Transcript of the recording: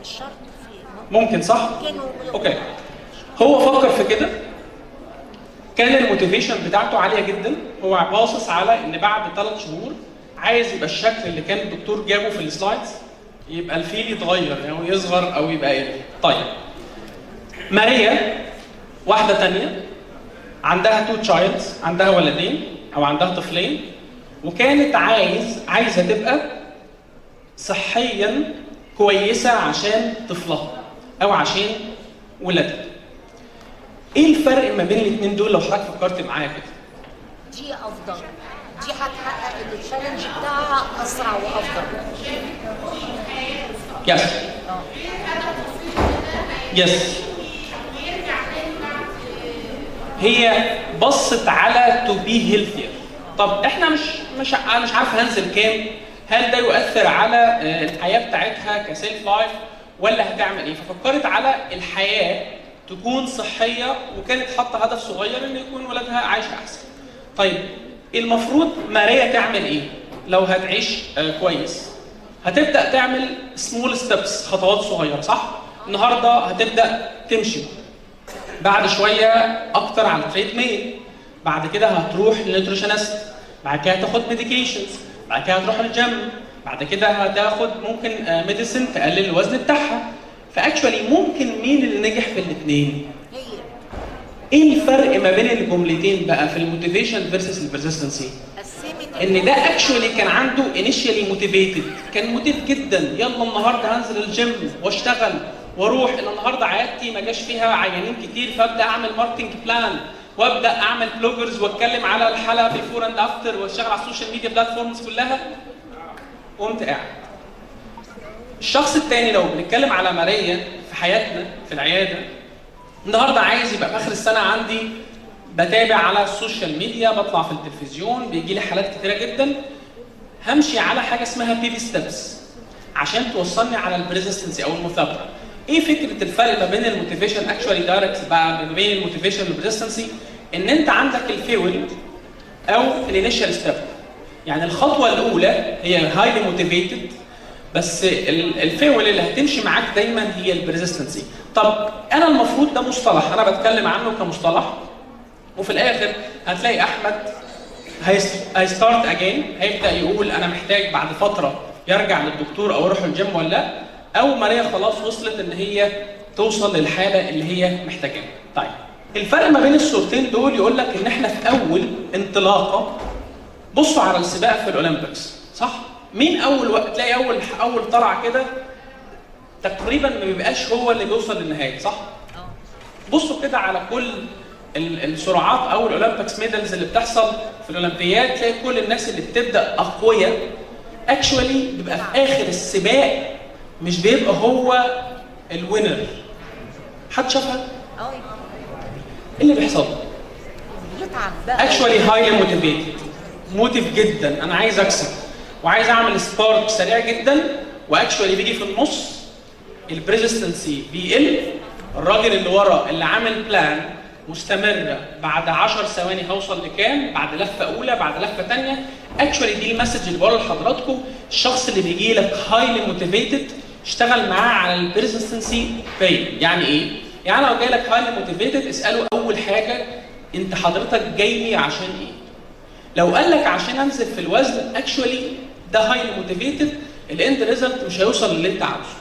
مش شرط ممكن صح؟ اوكي. هو فكر في كده، كان الموتيفيشن بتاعته عاليه جدا، هو باصص على ان بعد 3 شهور عايز يبقى الشكل اللي كان الدكتور جابه في السلايدز يبقى الفيل يتغير او يصغر او يبقى ايه. طيب ماريا واحده ثانيه عندها 2 تشايلدز، عندها ولدين او عندها طفلين، وكانت عايزه تبقى صحيا كويسه عشان طفلها او عشان ولادها. ايه الفرق ما بين الاثنين دول لو حضرتك فكرت معايا كده؟ دي افضل، دي هتحقق التشالنج بتاعها اسرع وافضل. يس يس هي بصت على تو بي هيلثير. طب احنا مش عارف هنزل كام، هل ده يؤثر على الحياه بتاعتها كسيلف لايف ولا هتعمل ايه؟ ففكرت على الحياه تكون صحيه، وكانت حاطه هدف صغير ان يكون ولادها عايشه احسن. طيب المفروض ماريا تعمل ايه لو هتعيش كويس؟ هتبدا تعمل سمول ستيبس، خطوات صغيره، صح؟ النهارده هتبدا تمشي، بعد شويه اكتر على التريد ميل، بعد كده هتروح للنيوتريشنست، بعد كده هتاخد ميديكيشنز، بعد كده هتروح الجيم، بعد كده هتاخد ممكن ميديسن تقلل الوزن بتاعها. فاكشولي ممكن مين اللي نجح في الاثنين؟ ايه الفرق ما بين الجملتين بقى في الموتيفيشن فيرسس البرسستنسي؟ ان ده اكشولي كان عنده انيشيالي موتيفيتد، كان موتيف جدا، يلا النهارده هنزل الجيم واشتغل واروح، ان النهارده عيادتي ما جاش فيها عيانين كتير فابدا اعمل ماركتنج بلان وابدا اعمل بلوجرز واتكلم على الحاله بيفور اند افتر واشتغل على السوشيال ميديا بلاتفورمز كلها، قمت قاعد. الشخص الثاني لو بنتكلم على ماريا في حياتنا في العياده، النهارده عايز يبقى في اخر السنه عندي بتابع على السوشيال ميديا، بطلع في التلفزيون، بيجي لي حالات كتيره جدا، همشي على حاجه اسمها بيبي ستيبس عشان توصلني على البريزستنسي او المثابره. ايه فكره الفرق ما بين الموتيفيشن اكشوالي دايركت بقى ما بين الموتيفيشن والبريزستنسي؟ ان انت عندك الفيول او الانيشال ستيب، يعني الخطوه الاولى هي هايلي موتيفيتد، بس الفيول اللي هتمشي معاك دايما هي البريزستنسي. طب انا المفروض ده مصطلح انا بتكلم عنه كمصطلح، وفي الاخر هتلاقي احمد هيستارت اجين، هيبدا يقول انا محتاج بعد فتره يرجع للدكتور او يروح الجيم ولا لا، او ماريا خلاص وصلت ان هي توصل للحاله اللي هي محتاجاها. طيب الفرق ما بين الصورتين دول يقول لك ان احنا في اول انطلاقه، بصوا على السباق في الاولمبيكس، صح؟ مين اول وقت تلاقي اول طلعه كده تقريبا ما بيبقاش هو اللي بيوصل للنهايه، صح؟ بصوا كده على كل السرعات او الاولمبيكس ميدالز اللي بتحصل في الاولمبياد، تلاقي كل الناس اللي بتبدا اقوياء اكشوالي بيبقى في اخر السباق مش بيبقى هو الوينر. حد شافها؟ ايه اللي بيحصل؟ يتعب بقى اكشوالي هايلي موتيفيتد، موتيف جدا، انا عايز اكسب وعايز اعمل سبارك سريع جدا، واكشوالي بيجي في النص البريزستنسي بيقل، الراجل اللي ورا اللي عامل بلان مستمره بعد 10 ثواني هوصل لكام، بعد لفه اولى بعد لفه ثانيه. اكشوالي دي المسج اللي بقولها لحضراتكم، الشخص اللي بيجي لك هايلي موتيفيتد اشتغل معاه على البريزستنسي باين. يعني ايه؟ يعني لو جاي لك هايلي موتيفيتد اساله اول حاجه انت حضرتك جاي لي عشان ايه؟ لو قال لك عشان انزل في الوزن، اكشوالي ده هايلي موتيفيتد، الاند ريزلت مش هيوصل للي انت عاوزه.